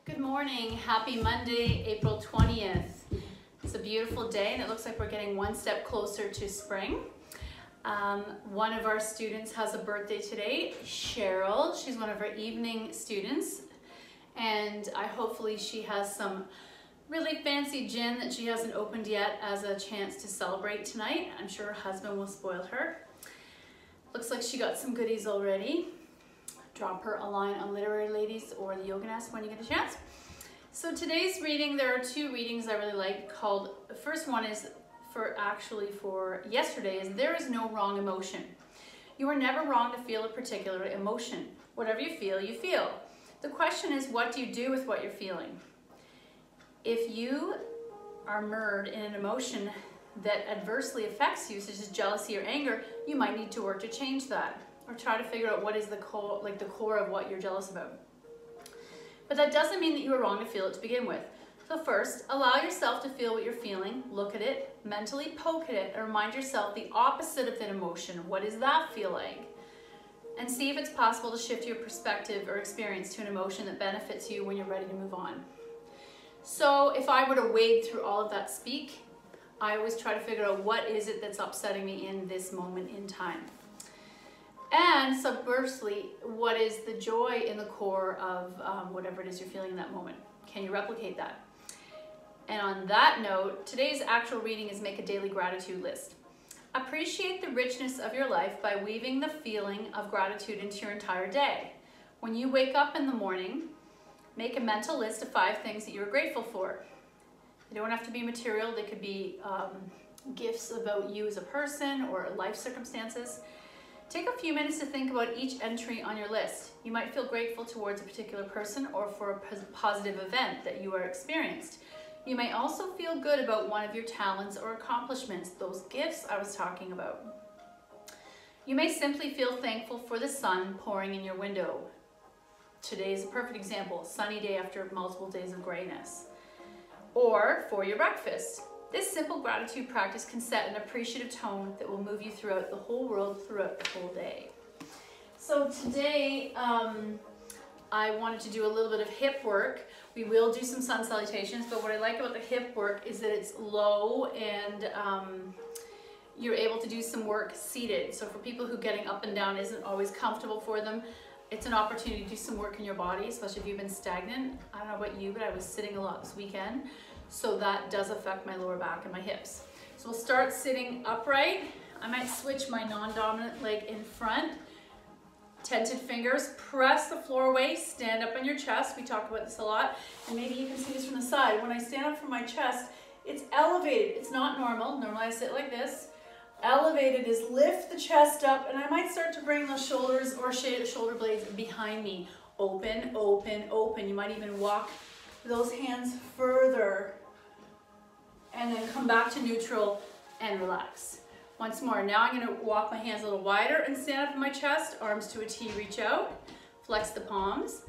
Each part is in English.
Good morning, happy Monday, April 20th. It's a beautiful day and it looks like we're getting one step closer to spring. One of our students has a birthday today, Cheryl. She's one of our evening students and hopefully she has some really fancy gin that she hasn't opened yet as a chance to celebrate tonight. I'm sure her husband will spoil her. Looks like she got some goodies already. Drop her a line on Literary Ladies or the Yoga Nest when you get a chance. So today's reading, there are two readings I really like called, the first one is for yesterday, is There Is No Wrong Emotion. You are never wrong to feel a particular emotion. Whatever you feel, you feel. The question is, what do you do with what you're feeling? If you are immersed in an emotion that adversely affects you, such as jealousy or anger, you might need to work to change that, or try to figure out what is the core of what you're jealous about. But that doesn't mean that you were wrong to feel it to begin with. So first, allow yourself to feel what you're feeling, look at it, mentally poke at it, and remind yourself the opposite of that emotion. What does that feel like? And see if it's possible to shift your perspective or experience to an emotion that benefits you when you're ready to move on. So if I were to wade through all of that speak, I always try to figure out what is it that's upsetting me in this moment in time. And subversely, what is the joy in the core of whatever it is you're feeling in that moment? Can you replicate that? And on that note, today's actual reading is make a daily gratitude list. Appreciate the richness of your life by weaving the feeling of gratitude into your entire day. When you wake up in the morning, make a mental list of 5 things that you're grateful for. They don't have to be material, they could be gifts about you as a person or life circumstances. Take a few minutes to think about each entry on your list. You might feel grateful towards a particular person or for a positive event that you are experienced. You may also feel good about one of your talents or accomplishments, those gifts I was talking about. You may simply feel thankful for the sun pouring in your window. Today is a perfect example, sunny day after multiple days of grayness. Or for your breakfast. This simple gratitude practice can set an appreciative tone that will move you throughout the whole world, throughout the whole day. So today, I wanted to do a little bit of hip work. We will do some sun salutations, but what I like about the hip work is that it's low and you're able to do some work seated. So for people who getting up and down isn't always comfortable for them, it's an opportunity to do some work in your body, especially if you've been stagnant. I don't know about you, but I was sitting a lot this weekend. So that does affect my lower back and my hips. So we'll start sitting upright. I might switch my non-dominant leg in front. Tented fingers, press the floor away, stand up on your chest. We talk about this a lot. And maybe you can see this from the side. When I stand up from my chest, it's elevated. It's not normal. Normally I sit like this. Elevated is lift the chest up, and I might start to bring the shoulders or shoulder blades behind me. Open, open, open. You might even walk those hands further and then come back to neutral and relax. Once more, now I'm going to walk my hands a little wider and stand up in my chest, arms to a T, reach out, flex the palms,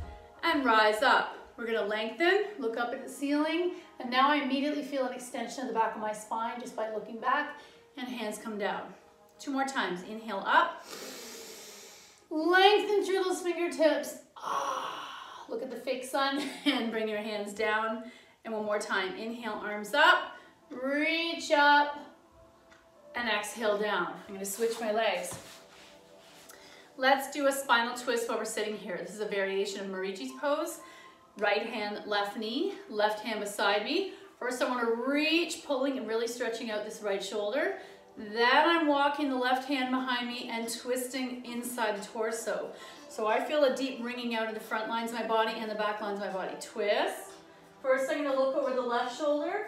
and rise up. We're going to lengthen, look up at the ceiling, and now I immediately feel an extension of the back of my spine just by looking back, and hands come down. 2 more times. Inhale up, lengthen through those fingertips. Look at the fake sun and bring your hands down. And one more time. Inhale, arms up, reach up, and exhale down. I'm going to switch my legs. Let's do a spinal twist while we're sitting here. This is a variation of Marichi's pose. Right hand, left knee, left hand beside me. First, I want to reach, pulling and really stretching out this right shoulder. Then I'm walking the left hand behind me and twisting inside the torso. So I feel a deep wringing out of the front lines of my body and the back lines of my body. Twist. First, I'm going to look over the left shoulder.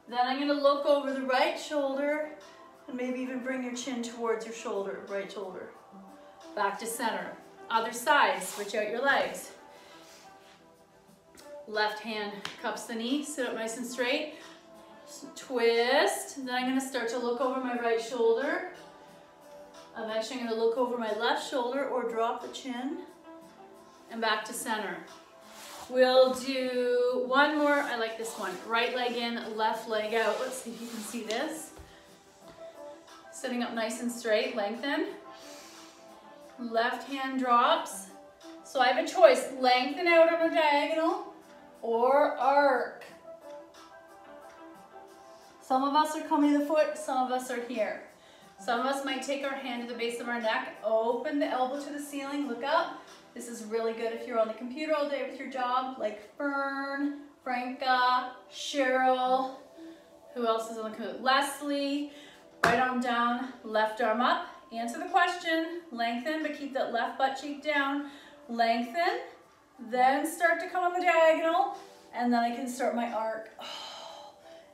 Then I'm going to look over the right shoulder and maybe even bring your chin towards your shoulder, right shoulder. Back to center. Other side, switch out your legs. Left hand cups the knee, sit up nice and straight. Twist. Then I'm going to start to look over my right shoulder. Eventually I'm going to look over my left shoulder or drop the chin. And back to center. We'll do one more. I like this one. Right leg in, left leg out. Let's see if you can see this. Sitting up nice and straight, lengthen. Left hand drops. So I have a choice. Lengthen out on a diagonal or arc. Some of us are coming to the foot, some of us are here. Some of us might take our hand to the base of our neck, open the elbow to the ceiling, look up. This is really good if you're on the computer all day with your job, like Fern, Franca, Cheryl. Who else is on the computer? Leslie. Right arm down, left arm up. Answer the question. Lengthen, but keep that left butt cheek down. Lengthen, then start to come on the diagonal, and then I can start my arc.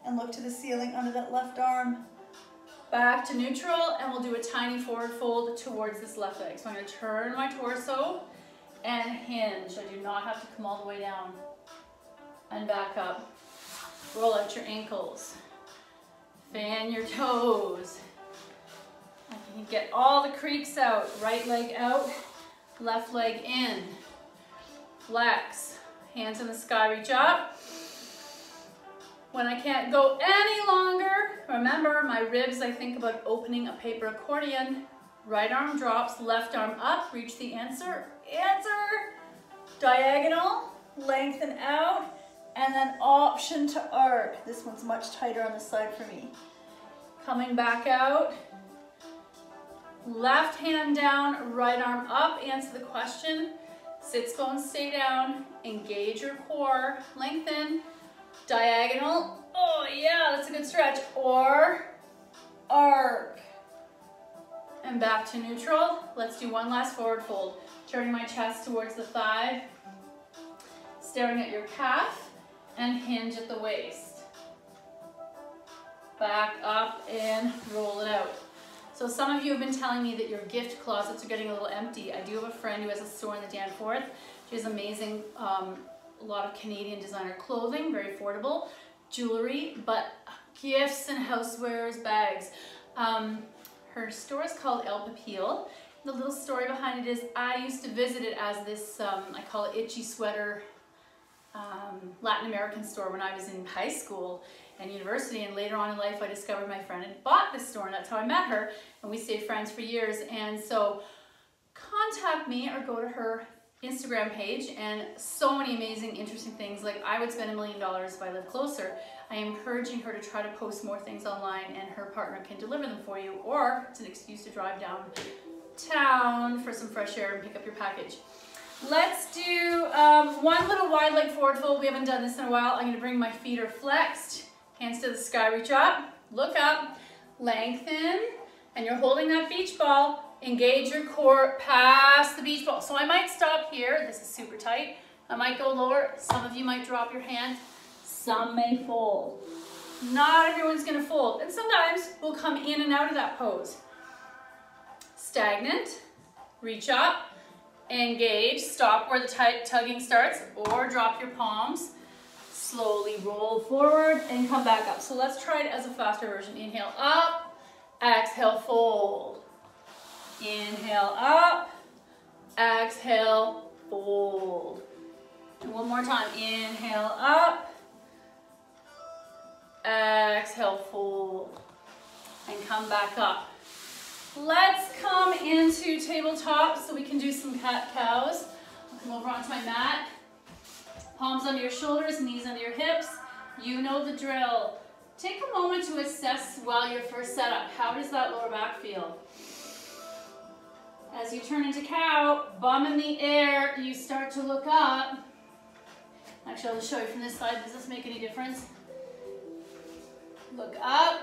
And look to the ceiling under that left arm. Back to neutral, and we'll do a tiny forward fold towards this left leg. So I'm going to turn my torso and hinge. I do not have to come all the way down. And back up. Roll out your ankles. Fan your toes. And you get all the creaks out. Right leg out, left leg in. Flex. Hands in the sky, reach up. When I can't go any longer, remember my ribs, I think about opening a paper accordion. Right arm drops, left arm up, reach the answer. Answer. Diagonal, lengthen out, and then option to arc. This one's much tighter on the side for me. Coming back out. Left hand down, right arm up, answer the question. Sits bones stay down, engage your core, lengthen. Diagonal, oh yeah, that's a good stretch, or arc. And back to neutral. Let's do one last forward fold. Turning my chest towards the thigh, staring at your calf, and hinge at the waist. Back up and roll it out. So some of you have been telling me that your gift closets are getting a little empty. I do have a friend who has a store in the Danforth. She has amazing, a lot of Canadian designer clothing, very affordable, jewelry, but gifts and housewares, bags. Her store is called El Papil. The little story behind it is I used to visit it as this, I call it itchy sweater, Latin American store when I was in high school and university, and later on in life I discovered my friend had bought this store, and that's how I met her, and we stayed friends for years. And so contact me or go to her Instagram page, and so many amazing, interesting things. Like I would spend $1 million if I lived closer. I am encouraging her to try to post more things online, and her partner can deliver them for you, or it's an excuse to drive downtown for some fresh air and pick up your package. Let's do one little wide leg forward fold. We haven't done this in a while. I'm going to bring my feet are flexed, hands to the sky, reach up, look up, lengthen, and you're holding that beach ball. Engage your core past the beach ball. So I might stop here. This is super tight. I might go lower. Some of you might drop your hand. Some may fold. Not everyone's going to fold. And sometimes we'll come in and out of that pose. Stagnant. Reach up. Engage. Stop where the tugging starts, or drop your palms. Slowly roll forward and come back up. So let's try it as a faster version. Inhale up. Exhale, fold. Inhale up, exhale, fold. And one more time, inhale up, exhale, fold. And come back up. Let's come into tabletop so we can do some cat-cows. I'll come over onto my mat. Palms under your shoulders, knees under your hips. You know the drill. Take a moment to assess while you're first set up. How does that lower back feel? As you turn into cow, bum in the air, you start to look up. Actually, I'll just show you from this side. Does this make any difference? Look up,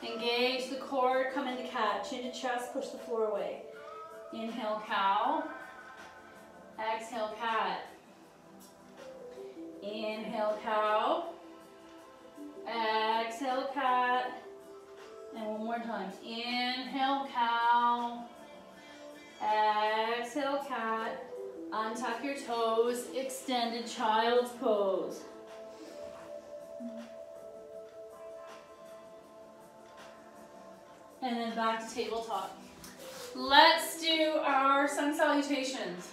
engage the core, come into cat. Chin to chest, push the floor away. Inhale, cow. Exhale, cat. Inhale, cow. Exhale, cat. And one more time. Inhale, cow. Exhale, cat. Untuck your toes, extended child's pose. And then back to tabletop. Let's do our sun salutations.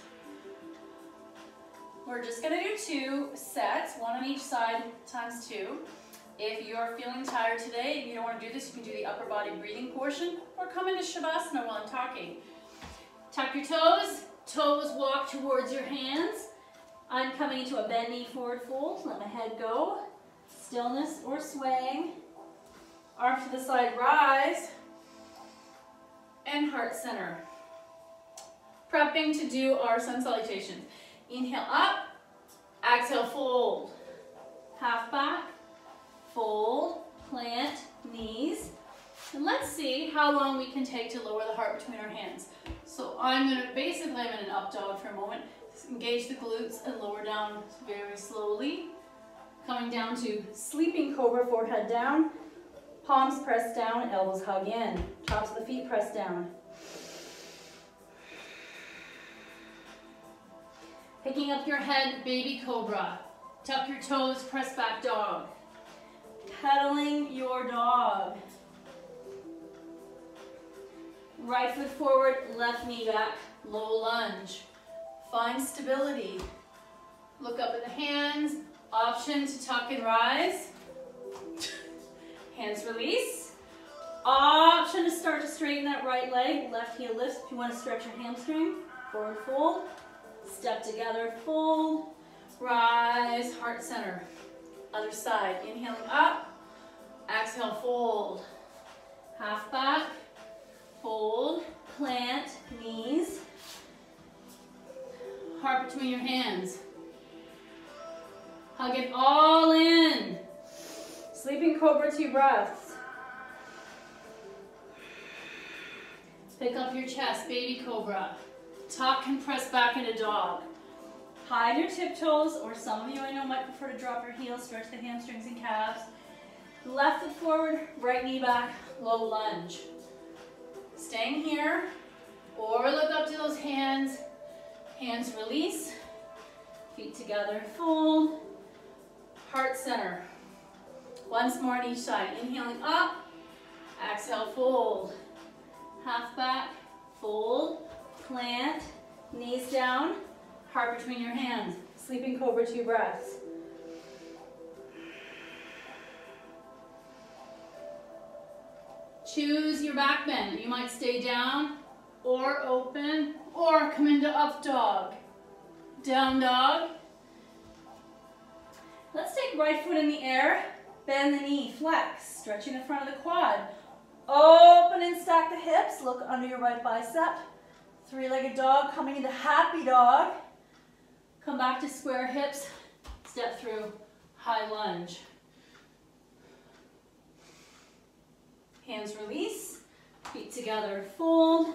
We're just gonna do 2 sets, one on each side times 2. If you're feeling tired today and you don't wanna do this, you can do the upper body breathing portion, or come into Shavasana while I'm talking. Tuck your toes, toes walk towards your hands. I'm coming into a bend knee forward fold. Let my head go. Stillness or swaying. Arms to the side, rise. And heart center. Prepping to do our sun salutations. Inhale up, exhale, fold. Half back, fold, plant, knees. And let's see how long we can take to lower the heart between our hands. So I'm in an up dog for a moment. Engage the glutes and lower down very slowly. Coming down to sleeping cobra, forehead down. Palms press down, elbows hug in. Tops of the feet press down. Picking up your head, baby cobra. Tuck your toes, press back dog. Pedaling your dog. Right foot forward, left knee back, low lunge. Find stability. Look up at the hands. Option to tuck and rise. Hands release. Option to start to straighten that right leg. Left heel lifts if you want to stretch your hamstring. Forward fold. Step together, fold. Rise, heart center. Other side. Inhaling up. Exhale, fold. Half back. Fold. Plant, knees. Heart between your hands. Hug it all in. Sleeping cobra, 2 breaths. Pick up your chest, baby cobra. Tuck and press back into dog. Hide your tiptoes, or some of you I know might prefer to drop your heels, stretch the hamstrings and calves. Left foot forward, right knee back, low lunge. Staying here, or look up to those hands. Hands release, feet together, fold, heart center. Once more on each side. Inhaling up, exhale, fold. Half back, fold, plant, knees down, heart between your hands. Sleeping cobra, 2 breaths. Choose your back bend. You might stay down or open or come into up dog. Down dog. Let's take right foot in the air. Bend the knee, flex, stretching the front of the quad. Open and stack the hips, look under your right bicep. 3-legged dog, coming into happy dog. Come back to square hips, step through high lunge. Hands release, feet together, fold,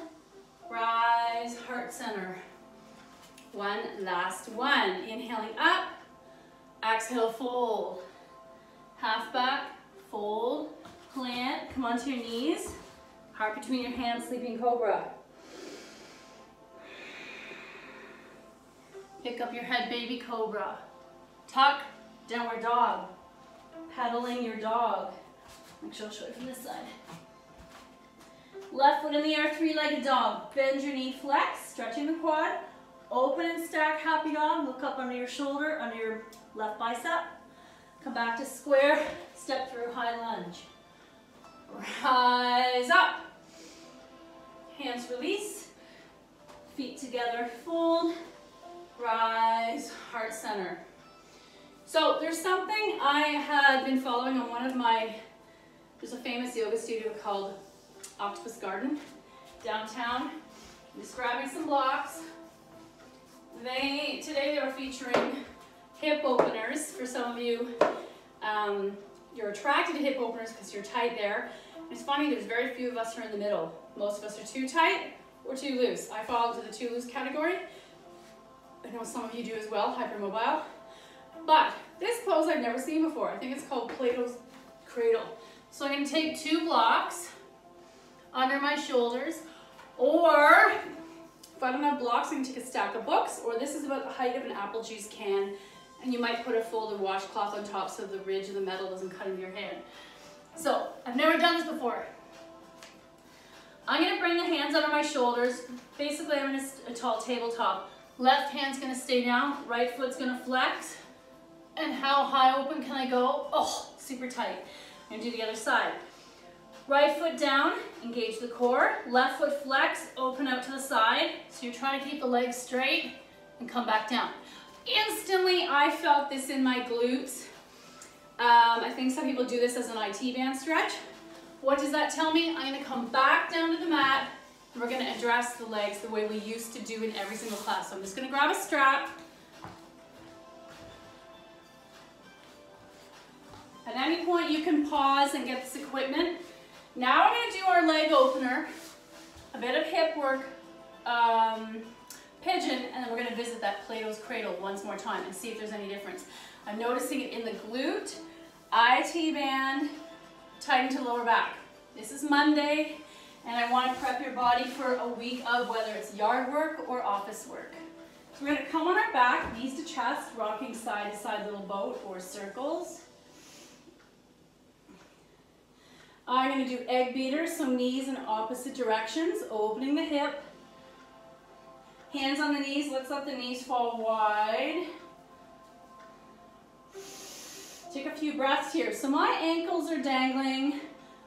rise, heart center. One last one. Inhaling up, exhale, fold. Half back, fold, plant, come onto your knees, heart between your hands, sleeping cobra. Pick up your head, baby cobra. Tuck, downward dog. Pedaling your dog. Make sure I'll show you from this side. Left foot in the air, 3-legged dog. Bend your knee, flex, stretching the quad. Open and stack, happy dog. Look up under your shoulder, under your left bicep. Come back to square, step through high lunge. Rise up. Hands release. Feet together, fold. Rise, heart center. So there's something I had been following on one of my, there's a famous yoga studio called Octopus Garden downtown. I'm just grabbing some blocks. Today they are featuring hip openers. For some of you, you're attracted to hip openers because you're tight there. It's funny, there's very few of us who are in the middle. Most of us are too tight or too loose. I fall into the too loose category. I know some of you do as well, hypermobile. But this pose I've never seen before. I think it's called Plato's Cradle. So I'm going to take 2 blocks under my shoulders, or if I don't have blocks, I can take a stack of books, or this is about the height of an apple juice can, and you might put a folded washcloth on top so the ridge of the metal doesn't cut into your hand. So I've never done this before. I'm going to bring the hands under my shoulders. Basically, I'm in a tall tabletop. Left hand's going to stay down, right foot's going to flex. And how high open can I go? Oh, super tight. I'm going to do the other side. Right foot down, engage the core. Left foot flex, open out to the side. So you're trying to keep the legs straight and come back down. Instantly, I felt this in my glutes. I think some people do this as an IT band stretch. What does that tell me? I'm gonna come back down to the mat, and we're gonna address the legs the way we used to do in every single class. So I'm just gonna grab a strap. At any point, you can pause and get this equipment. Now we're gonna do our leg opener, a bit of hip work, pigeon, and then we're gonna visit that Plato's Cradle once more time and see if there's any difference. I'm noticing it in the glute, IT band, tighten to lower back. This is Monday, and I want to prep your body for a week of whether it's yard work or office work. So we're gonna come on our back, knees to chest, rocking side to side little boat or circles. I'm gonna do egg beaters, so knees in opposite directions, opening the hip. Hands on the knees, let's let the knees fall wide. Take a few breaths here. So my ankles are dangling.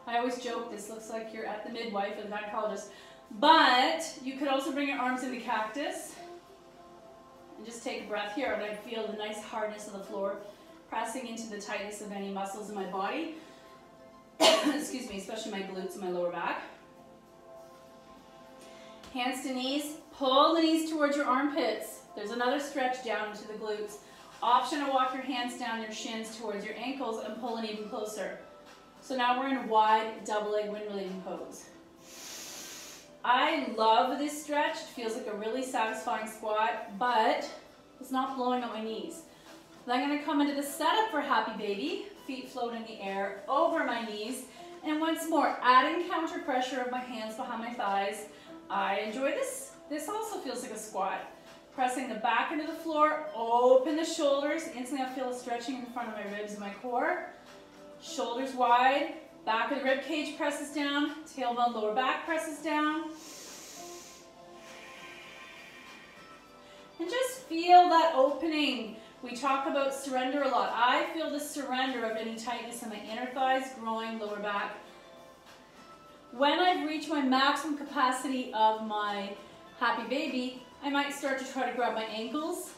I always joke, this looks like you're at the midwife or the gynecologist. But you could also bring your arms into cactus. And just take a breath here, and I feel the nice hardness of the floor, pressing into the tightness of any muscles in my body. Excuse me, especially my glutes and my lower back. Hands to knees, pull the knees towards your armpits. There's another stretch down into the glutes. Option to walk your hands down your shins towards your ankles and pull in even closer. So now we're in a wide double leg wind relieving pose. I love this stretch. It feels like a really satisfying squat, but it's not blowing up my knees. Then I'm going to come into the setup for Happy Baby. Feet float in the air over my knees. And once more, adding counter pressure of my hands behind my thighs. I enjoy this. This also feels like a squat. Pressing the back into the floor, open the shoulders. Instantly I feel a stretching in front of my ribs and my core. Shoulders wide, back of the rib cage presses down, tailbone lower back presses down. And just feel that opening. We talk about surrender a lot. I feel the surrender of any tightness in my inner thighs, groin, lower back. When I've reached my maximum capacity of my Happy Baby, I might start to try to grab my ankles.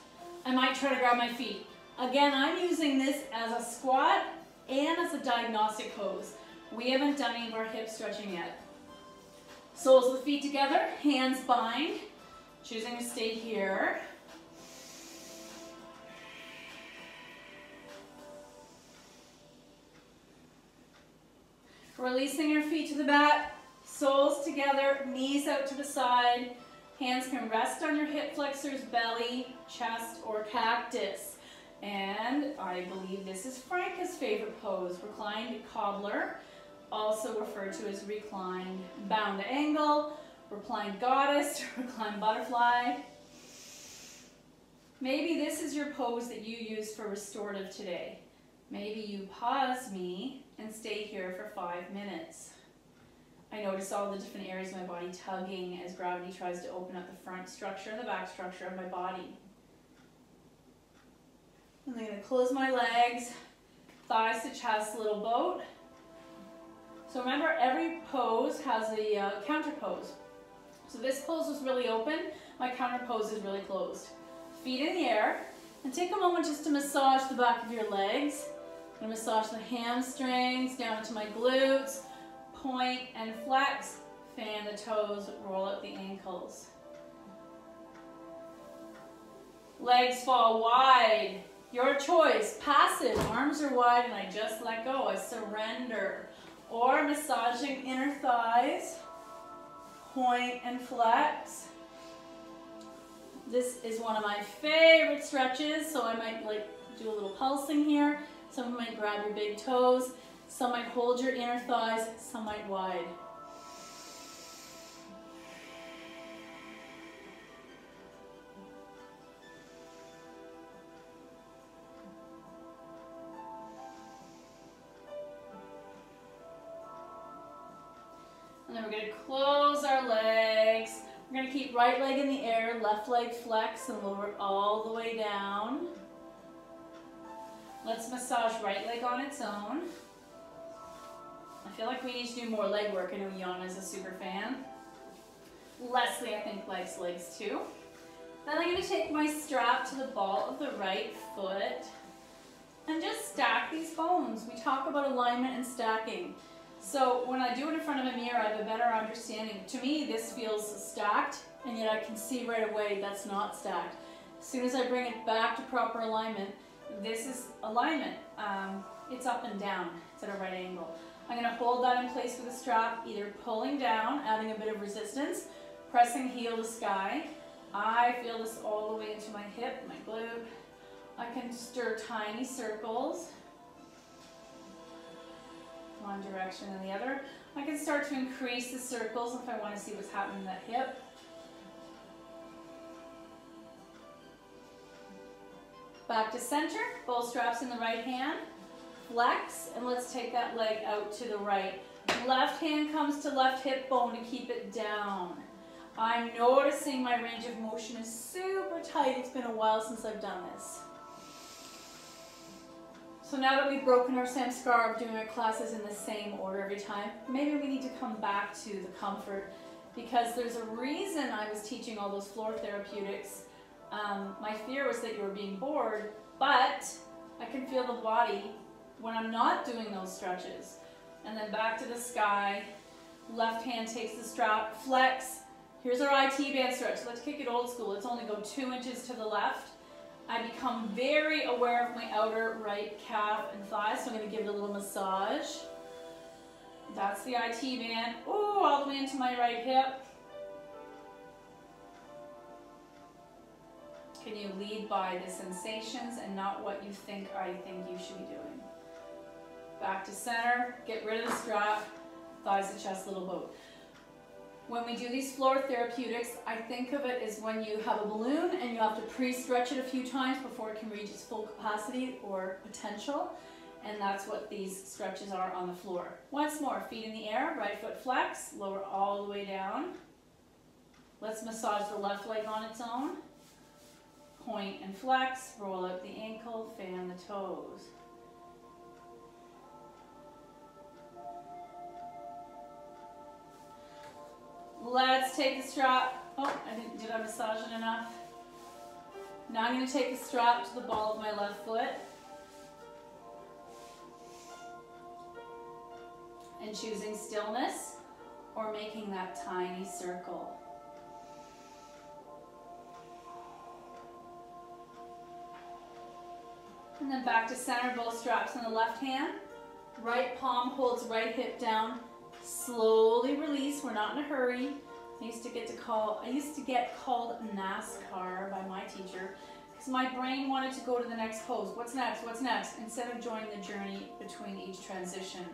I might try to grab my feet. Again, I'm using this as a squat and as a diagnostic pose. We haven't done any of our hip stretching yet. Soles of the feet together, hands bind. Choosing to stay here. Releasing your feet to the mat, soles together, knees out to the side. Hands can rest on your hip flexors, belly, chest, or cactus. And I believe this is Franca's favorite pose, reclined cobbler, also referred to as reclined bound angle, reclined goddess, reclined butterfly. Maybe this is your pose that you use for restorative today. Maybe you pause me and stay here for 5 minutes. I notice all the different areas of my body tugging as gravity tries to open up the front structure and the back structure of my body. And I'm going to close my legs, thighs to chest, little boat. So remember, every pose has a counter pose. So this pose was really open, my counter pose is really closed. Feet in the air, and take a moment just to massage the back of your legs. I'm going to massage the hamstrings down into my glutes. Point and flex, fan the toes, roll out the ankles. Legs fall wide. Your choice. Passive, arms are wide and I just let go. I surrender. Or massaging inner thighs, point and flex. This is one of my favorite stretches, so I might do a little pulsing here. Some might grab your big toes. Some might hold your inner thighs, some might wide. And then we're going to close our legs. We're going to keep right leg in the air, left leg flex and lower all the way down. Let's massage right leg on its own. I feel like we need to do more leg work. I know Yana's a super fan. Leslie, I think, likes legs too. Then I'm going to take my strap to the ball of the right foot and just stack these bones. We talk about alignment and stacking. So when I do it in front of a mirror, I have a better understanding. To me, this feels stacked, and yet I can see right away that's not stacked. As soon as I bring it back to proper alignment, this is alignment. It's up and down. It's at a right angle. I'm going to hold that in place with a strap, either pulling down, adding a bit of resistance, pressing heel to sky. I feel this all the way into my hip, my glute. I can stir tiny circles, one direction and the other. I can start to increase the circles if I want to see what's happening in that hip. Back to center, both straps in the right hand. Flex, and let's take that leg out to the right. Left hand comes to left hip bone to keep it down. I'm noticing my range of motion is super tight. It's been a while since I've done this. So now that we've broken our samskara of doing our classes in the same order every time, maybe we need to come back to the comfort, because there's a reason I was teaching all those floor therapeutics. My fear was that you were being bored, but I can feel the body when I'm not doing those stretches. And then back to the sky, left hand takes the strap, flex. Here's our IT band stretch. Let's kick it old school. Let's only go 2 inches to the left. I become very aware of my outer right calf and thigh, so I'm going to give it a little massage. That's the IT band. Ooh, all the way into my right hip. Can you lead by the sensations and not what you think I think you should be doing? Back to center, get rid of the strap, thighs to chest, little boat. When we do these floor therapeutics, I think of it as when you have a balloon and you have to pre-stretch it a few times before it can reach its full capacity or potential. And that's what these stretches are on the floor. Once more, feet in the air, right foot flex, lower all the way down. Let's massage the left leg on its own. Point and flex, roll out the ankle, fan the toes. Let's take the strap. Oh, did I massage it enough? Now I'm going to take the strap to the ball of my left foot and choosing stillness or making that tiny circle. And then back to center, both straps in the left hand. Right palm holds right hip down. Slowly release, we're not in a hurry. I used to get called NASCAR by my teacher because my brain wanted to go to the next pose. What's next? What's next? Instead of joining the journey between each transition.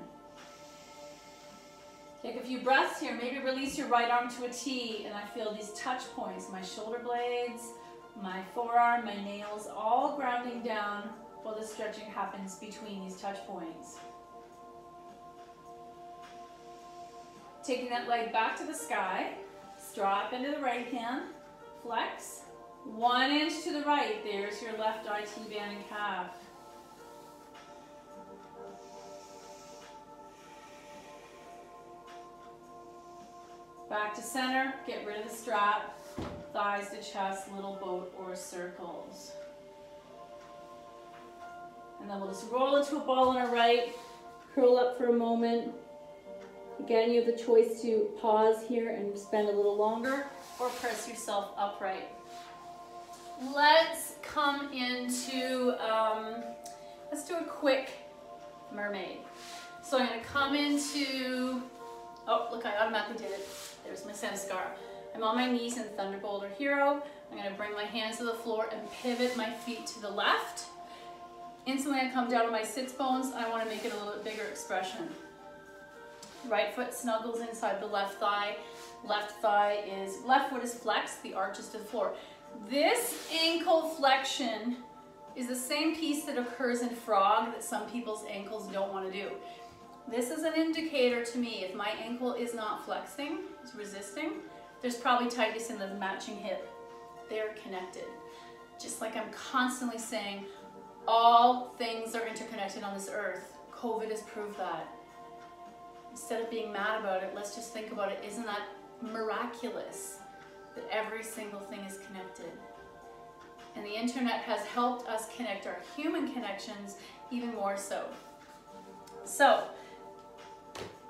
Take a few breaths here. Maybe release your right arm to a T, and I feel these touch points, my shoulder blades, my forearm, my nails, all grounding down while the stretching happens between these touch points. Taking that leg back to the sky, strap into the right hand, flex, 1 inch to the right, there's your left IT band and calf. Back to center, get rid of the strap, thighs to chest, little boat or circles. And then we'll just roll into a ball on our right, curl up for a moment. Again, you have the choice to pause here and spend a little longer or press yourself upright. Let's come into, let's do a quick mermaid. So I'm going to come into, oh look, I automatically did it. There's my samskara. I'm on my knees in Thunderbolt or Hero. I'm going to bring my hands to the floor and pivot my feet to the left. Instantly I come down to my sits bones. I want to make it a little bit bigger expression. Right foot snuggles inside the left thigh. Left foot is flexed, the arch is to the floor. This ankle flexion is the same piece that occurs in frog that some people's ankles don't want to do. This is an indicator to me, if my ankle is not flexing, it's resisting, there's probably tightness in the matching hip. They're connected. Just like I'm constantly saying, all things are interconnected on this earth. COVID has proved that. Instead of being mad about it, let's just think about it. Isn't that miraculous that every single thing is connected? And the internet has helped us connect our human connections even more so. So,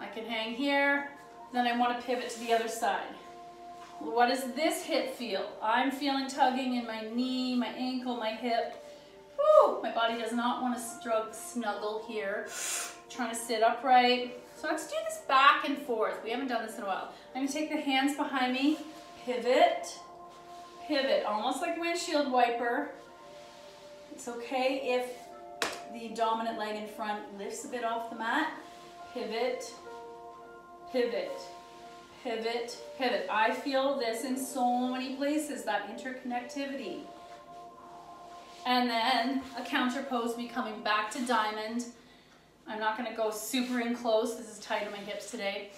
I can hang here, then I want to pivot to the other side. What does this hip feel? I'm feeling tugging in my knee, my ankle, my hip. Woo! My body does not want to snuggle here. Trying to sit upright. So let's do this back and forth. We haven't done this in a while. I'm going to take the hands behind me, pivot, pivot, almost like a windshield wiper. It's okay if the dominant leg in front lifts a bit off the mat. Pivot, pivot, pivot, pivot. I feel this in so many places, that interconnectivity. And then a counter pose, me coming back to diamond. I'm not going to go super in close. This is tight on my hips today.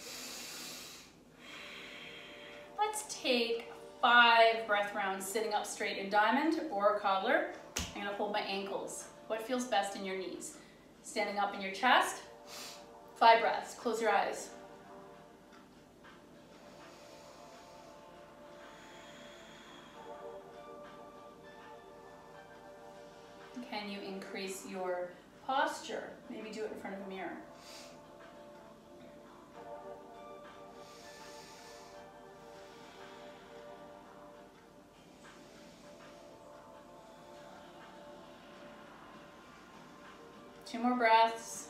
Let's take 5 breath rounds sitting up straight in diamond or cobbler. I'm going to hold my ankles. What feels best in your knees? Standing up in your chest. 5 breaths. Close your eyes. Can you increase your posture? Maybe do it in front of a mirror. Two more breaths.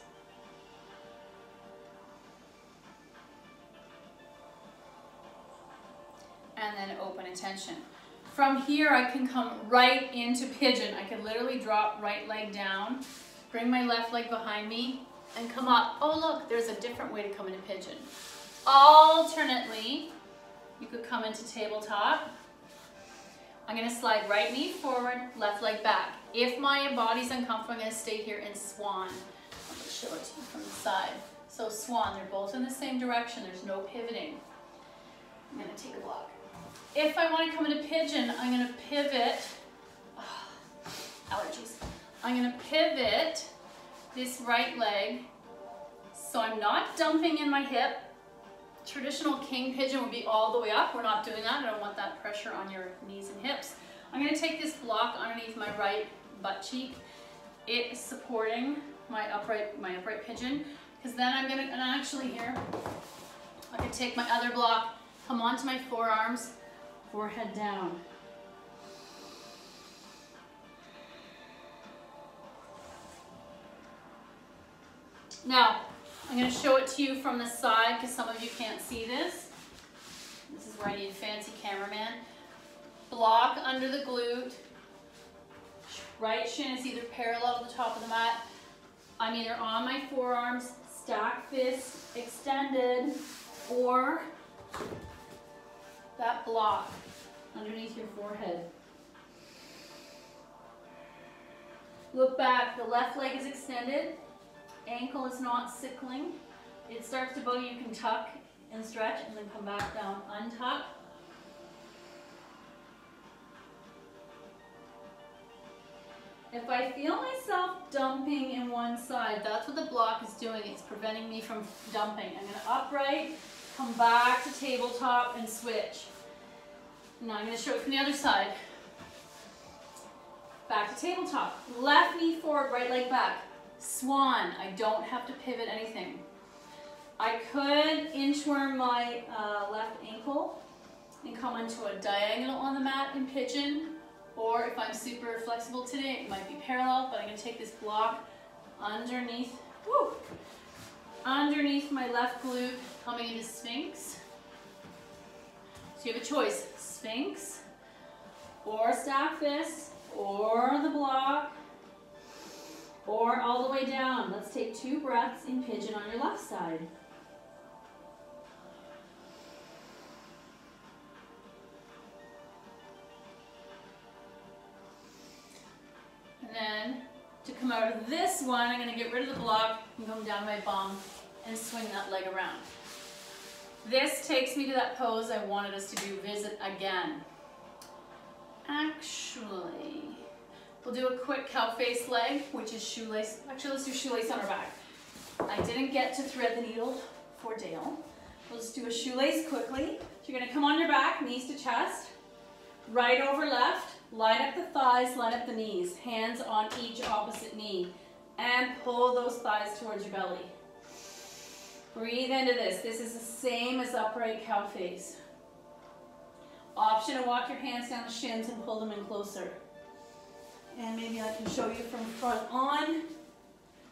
And then open attention. From here, I can come right into pigeon. I can literally drop right leg down, bring my left leg behind me, and come up. Oh, look, there's a different way to come into pigeon. Alternately, you could come into tabletop. I'm going to slide right knee forward, left leg back. If my body's uncomfortable, I'm going to stay here in swan. I'll just show it to you from the side. So swan, they're both in the same direction. There's no pivoting. I'm going to take a block. If I want to come into pigeon, I'm going to pivot. Oh, allergies. I'm going to pivot this right leg so I'm not dumping in my hip. Traditional king pigeon would be all the way up. We're not doing that. I don't want that pressure on your knees and hips. I'm going to take this block underneath my right butt cheek. It is supporting my upright pigeon, because then I'm going to, and actually here, I can take my other block, come onto my forearms, forehead down. Now, I'm going to show it to you from the side because some of you can't see this. This is where I need a fancy cameraman. Block under the glute. Right shin is either parallel to the top of the mat. I'm either on my forearms, stack fists extended, or that block underneath your forehead. Look back, the left leg is extended, ankle is not sickling. It starts to bow, you can tuck and stretch and then come back down, untuck. If I feel myself dumping in one side, that's what the block is doing. It's preventing me from dumping. I'm going to upright, come back to tabletop and switch. Now I'm going to show it from the other side. Back to tabletop. Left knee forward, right leg back. Swan. I don't have to pivot anything. I could inchworm my left ankle and come into a diagonal on the mat in pigeon. Or if I'm super flexible today, it might be parallel, but I'm going to take this block underneath, underneath my left glute, coming into Sphinx. So you have a choice, Sphinx, or stack fist, or the block, or all the way down. Let's take 2 breaths in pigeon on your left side. Then, to come out of this one, I'm going to get rid of the block and come down my bum and swing that leg around. This takes me to that pose I wanted us to do, visit again. Actually, we'll do a quick cow face leg, which is shoelace. Actually, let's do shoelace on our back. I didn't get to thread the needle for Dale. We'll just do a shoelace quickly. So you're going to come on your back, knees to chest, right over left. Line up the thighs, line up the knees. Hands on each opposite knee. And pull those thighs towards your belly. Breathe into this. This is the same as upright cow face. Option to walk your hands down the shins and pull them in closer. And maybe I can show you from front on.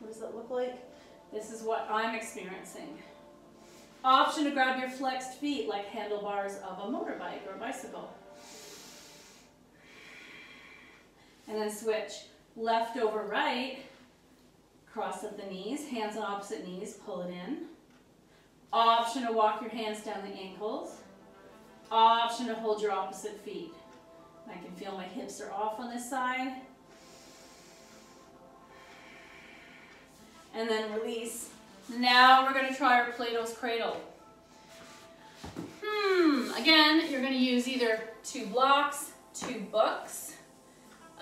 What does that look like? This is what I'm experiencing. Option to grab your flexed feet like handlebars of a motorbike or a bicycle. And then switch. Left over right. Cross up the knees. Hands on opposite knees. Pull it in. Option to walk your hands down the ankles. Option to hold your opposite feet. I can feel my hips are off on this side. And then release. Now we're going to try our Plato's Cradle. Again, you're going to use either 2 blocks, 2 books.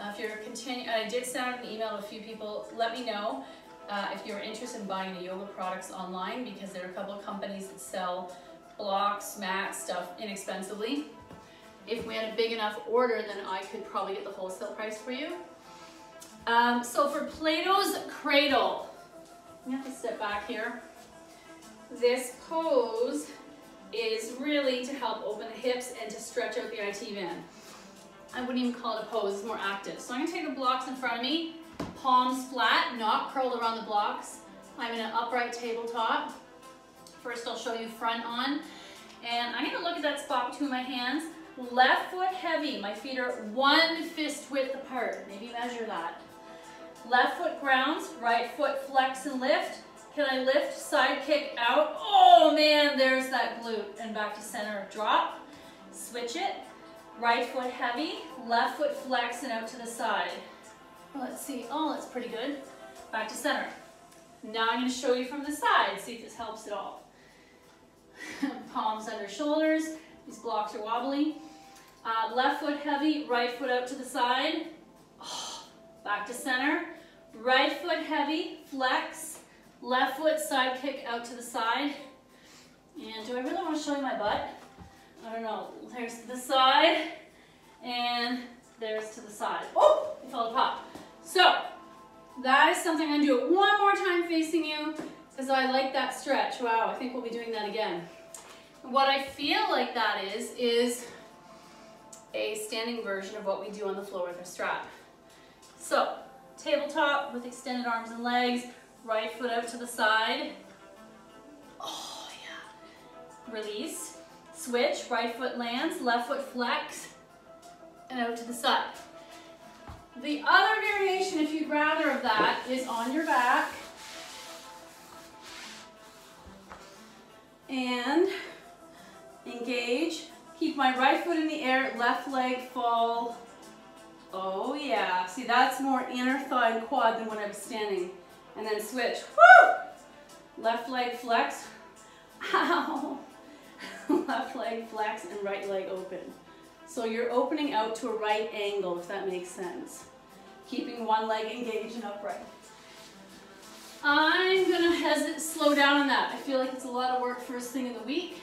If you're I did send out an email to a few people. Let me know if you're interested in buying the yoga products online, because there are a couple of companies that sell blocks, mats, stuff inexpensively. If we had a big enough order, then I could probably get the wholesale price for you. So for Plato's Cradle, I'm going to have to step back here. This pose is really to help open the hips and to stretch out the IT band. I wouldn't even call it a pose, it's more active. So I'm going to take the blocks in front of me, palms flat, not curled around the blocks. I'm in an upright tabletop. First I'll show you front on. And I'm going to look at that spot between my hands. Left foot heavy, my feet are 1 fist width apart. Maybe measure that. Left foot grounds, right foot flex and lift. Can I lift, side kick out? Oh man, there's that glute. And back to center, drop. Switch it. Right foot heavy, left foot flex and out to the side. Let's see, oh, that's pretty good. Back to center. Now I'm going to show you from the side, see if this helps at all. Palms under shoulders, these blocks are wobbly. Left foot heavy, right foot out to the side. Oh, back to center. Right foot heavy, flex. Left foot side kick out to the side. And do I really want to show you my butt? I don't know. There's to the side, and there's to the side. Oh, it fell apart. So, that is something I'm going to do it one more time facing you, because I like that stretch. Wow, I think we'll be doing that again. What I feel like that is a standing version of what we do on the floor with our strap. So, tabletop with extended arms and legs, right foot out to the side. Oh, yeah. Release. Switch, right foot lands, left foot flex, and out to the side. The other variation, if you'd rather, of that is on your back. And engage. Keep my right foot in the air, left leg fall. Oh yeah, see that's more inner thigh and quad than when I was standing. And then switch, woo! Left leg flex, ow! Left leg flex and right leg open. So you're opening out to a right angle, if that makes sense. Keeping one leg engaged and upright. I'm gonna slow down on that. I feel like it's a lot of work first thing in the week.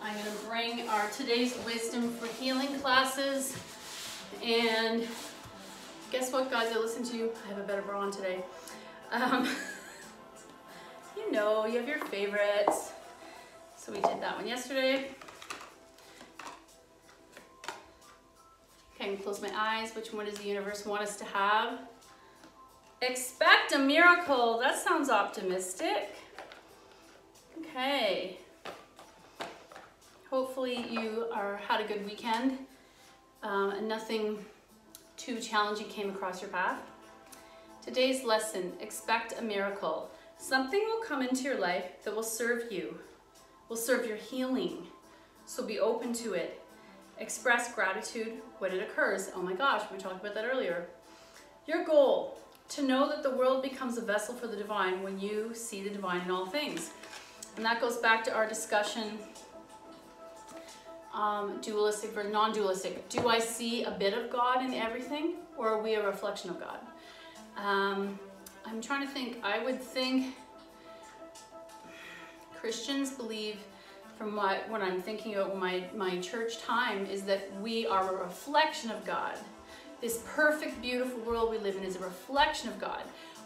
I'm gonna bring our Today's Wisdom for Healing classes. And guess what, guys, I listened to you. I have a better bra on today. You know, you have your favorites. So we did that one yesterday. Okay, I'm gonna close my eyes. Which one does the universe want us to have? Expect a miracle. That sounds optimistic. Okay. Hopefully you had a good weekend and nothing too challenging came across your path. Today's lesson, expect a miracle. Something will come into your life that will serve you, will serve your healing. So be open to it. Express gratitude when it occurs. Oh my gosh, we talked about that earlier. Your goal, to know that the world becomes a vessel for the divine when you see the divine in all things. And that goes back to our discussion, dualistic versus non-dualistic. Do I see a bit of God in everything, or are we a reflection of God? I'm trying to think. I would think Christians believe from when I'm thinking about my church time, is that we are a reflection of God. This perfect, beautiful world we live in is a reflection of God.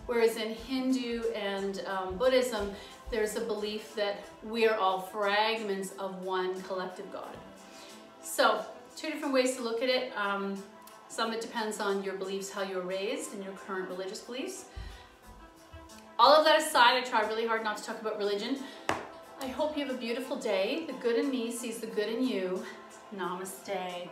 Whereas in Hindu and Buddhism, there's a belief that we are all fragments of one collective God. So, two different ways to look at it. Some of it depends on your beliefs, how you were raised, and your current religious beliefs. All of that aside, I try really hard not to talk about religion. I hope you have a beautiful day. The good in me sees the good in you. Namaste.